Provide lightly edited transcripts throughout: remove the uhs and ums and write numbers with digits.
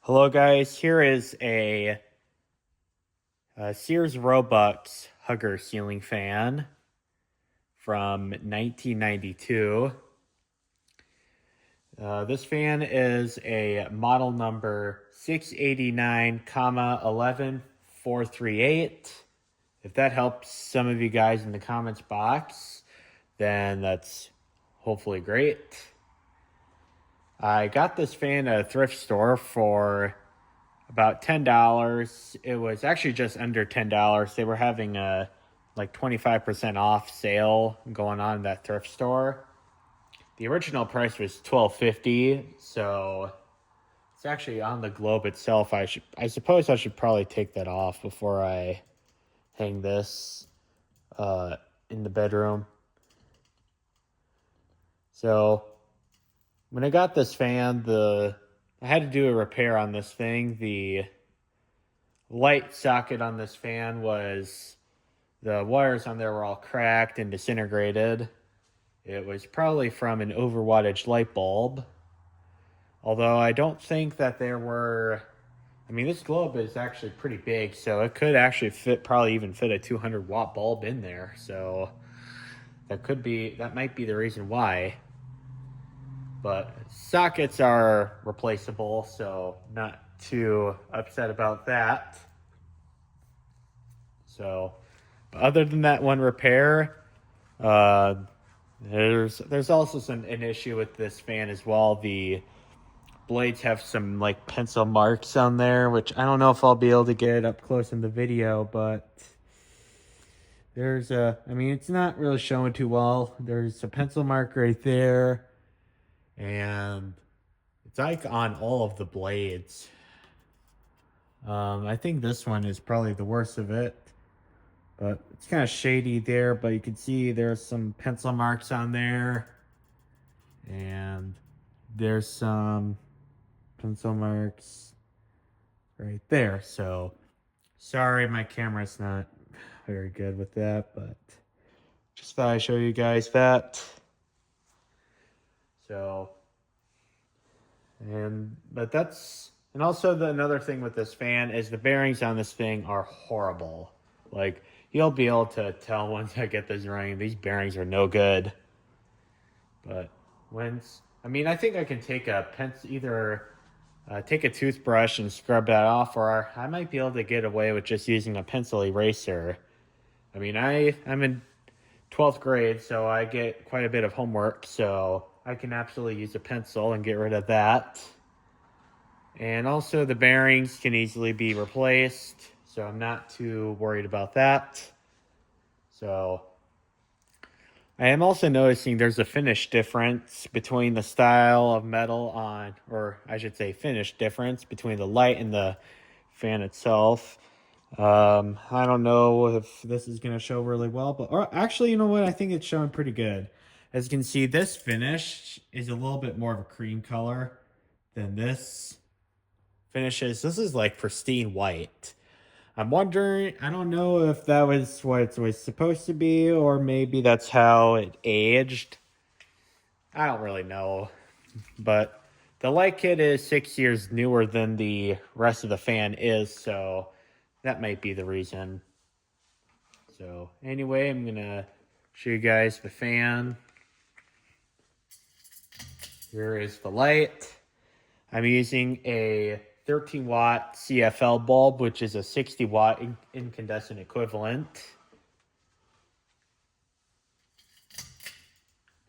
Hello guys, here is a Sears Roebuck Hugger ceiling fan from 1992. This fan is a model number 689, 11438. If that helps some of you guys in the comments box, then that's hopefully great. I got this fan at a thrift store for about $10. It was actually just under $10. They were having a like 25% off sale going on in that thrift store. The original price was $12.50, so it's actually on the globe itself. I suppose I should probably take that off before I hang this in the bedroom. So when I got this fan, I had to do a repair on this thing. The light socket on this fan the wires on there were all cracked and disintegrated. It was probably from an overwattage light bulb. Although I don't think that this globe is actually pretty big, so it could actually probably even fit a 200-watt bulb in there. So that might be the reason why. But sockets are replaceable, so not too upset about that. So, other than that one repair, there's also an issue with this fan as well. The blades have some like pencil marks on there, which I don't know if I'll be able to get up close in the video, but it's not really showing too well. There's a pencil mark right there, and it's like on all of the blades. I think this one is probably the worst of it. But it's kind of shady there, but you can see there's some pencil marks on there. And there's some pencil marks right there. So, sorry my camera's not very good with that, but just thought I'd show you guys that. So, and also another thing with this fan is the bearings on this thing are horrible. Like, you'll be able to tell once I get this running, these bearings are no good. But I think I can take take a toothbrush and scrub that off, or I might be able to get away with just using a pencil eraser. I'm in 12th grade, so I get quite a bit of homework, so I can absolutely use a pencil and get rid of that. And also the bearings can easily be replaced, so I'm not too worried about that. So I am also noticing there's a finish difference between the style of metal finish difference between the light and the fan itself. I don't know if this is going to show really well, or actually, you know what? I think it's showing pretty good. As you can see, this finish is a little bit more of a cream color than this finish is. This is like pristine white. I'm wondering, I don't know if that was what it was supposed to be, or maybe that's how it aged. I don't really know. But the light kit is 6 years newer than the rest of the fan is, so that might be the reason. So anyway, I'm going to show you guys the fan. Here is the light. I'm using a 13-watt CFL bulb, which is a 60-watt incandescent equivalent.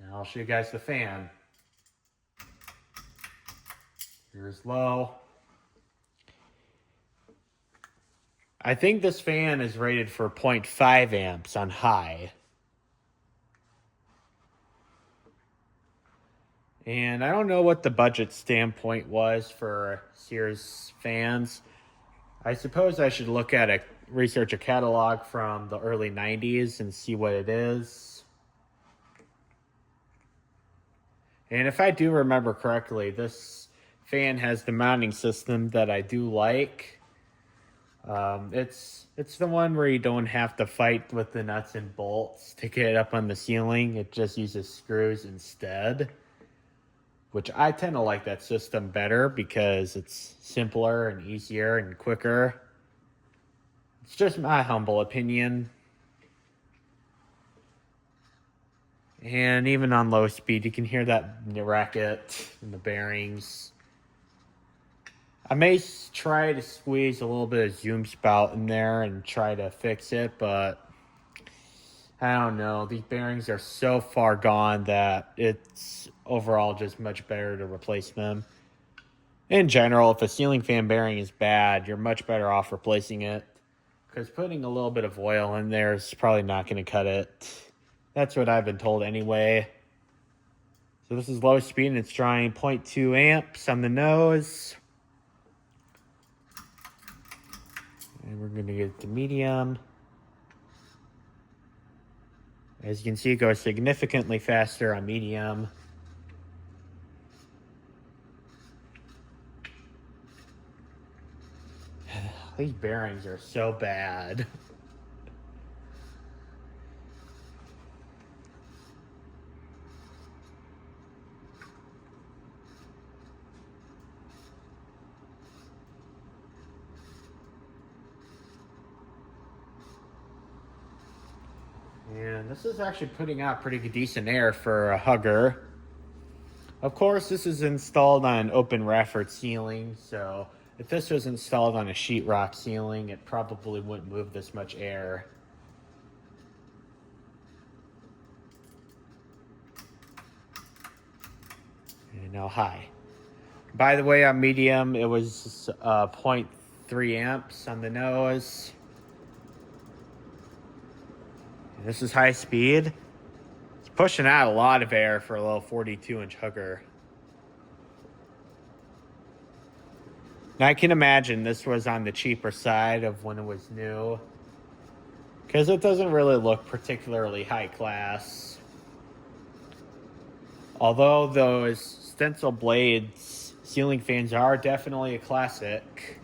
Now I'll show you guys the fan. Here's low. I think this fan is rated for 0.5 amps on high. And I don't know what the budget standpoint was for Sears fans. I suppose I should research a catalog from the early 90s and see what it is. And if I do remember correctly, this fan has the mounting system that I do like. It's the one where you don't have to fight with the nuts and bolts to get it up on the ceiling. It just uses screws instead. which I tend to like that system better because it's simpler and easier and quicker. It's just my humble opinion. And even on low speed, you can hear that racket in the bearings. I may try to squeeze a little bit of zoom spout in there and try to fix it, but I don't know. These bearings are so far gone that it's overall just much better to replace them. In general, if a ceiling fan bearing is bad, you're much better off replacing it, because putting a little bit of oil in there is probably not going to cut it. That's what I've been told anyway. So this is low speed and it's drawing 0.2 amps on the nose. And we're going to get it to medium. As you can see, it goes significantly faster on medium. These bearings are so bad. And this is actually putting out pretty decent air for a hugger. Of course, this is installed on an open raftered ceiling, so if this was installed on a sheetrock ceiling, it probably wouldn't move this much air. And now high. By the way, on medium, it was 0.3 amps on the nose. This is high speed. It's pushing out a lot of air for a little 42-inch hugger. Now I can imagine this was on the cheaper side of when it was new, because it doesn't really look particularly high class. Although those stencil blades ceiling fans are definitely a classic.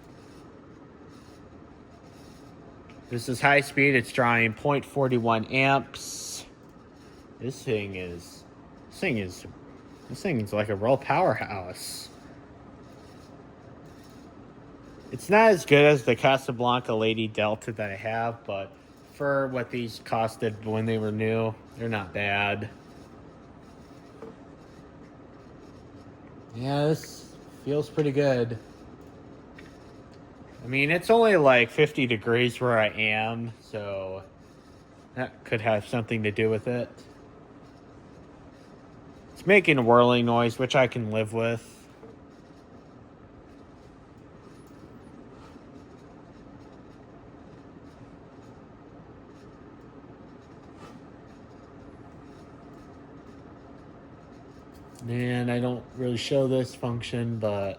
This is high speed. It's drawing 0.41 amps. This thing is like a real powerhouse. It's not as good as the Casablanca Lady Delta that I have, but for what these costed when they were new, they're not bad. Yeah, this feels pretty good. I mean, it's only like 50 degrees where I am, so that could have something to do with it. It's making a whirling noise, which I can live with. And I don't really show this function, but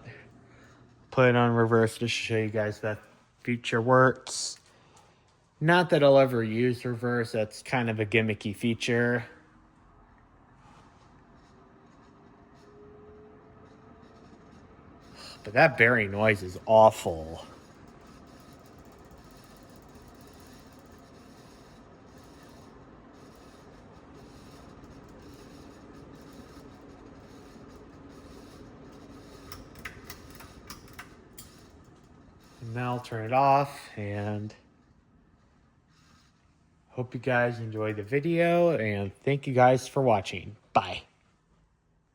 put it on reverse to show you guys that feature works. Not that I'll ever use reverse, that's kind of a gimmicky feature. But that bearing noise is awful. Now I'll turn it off, and hope you guys enjoyed the video, and thank you guys for watching. Bye.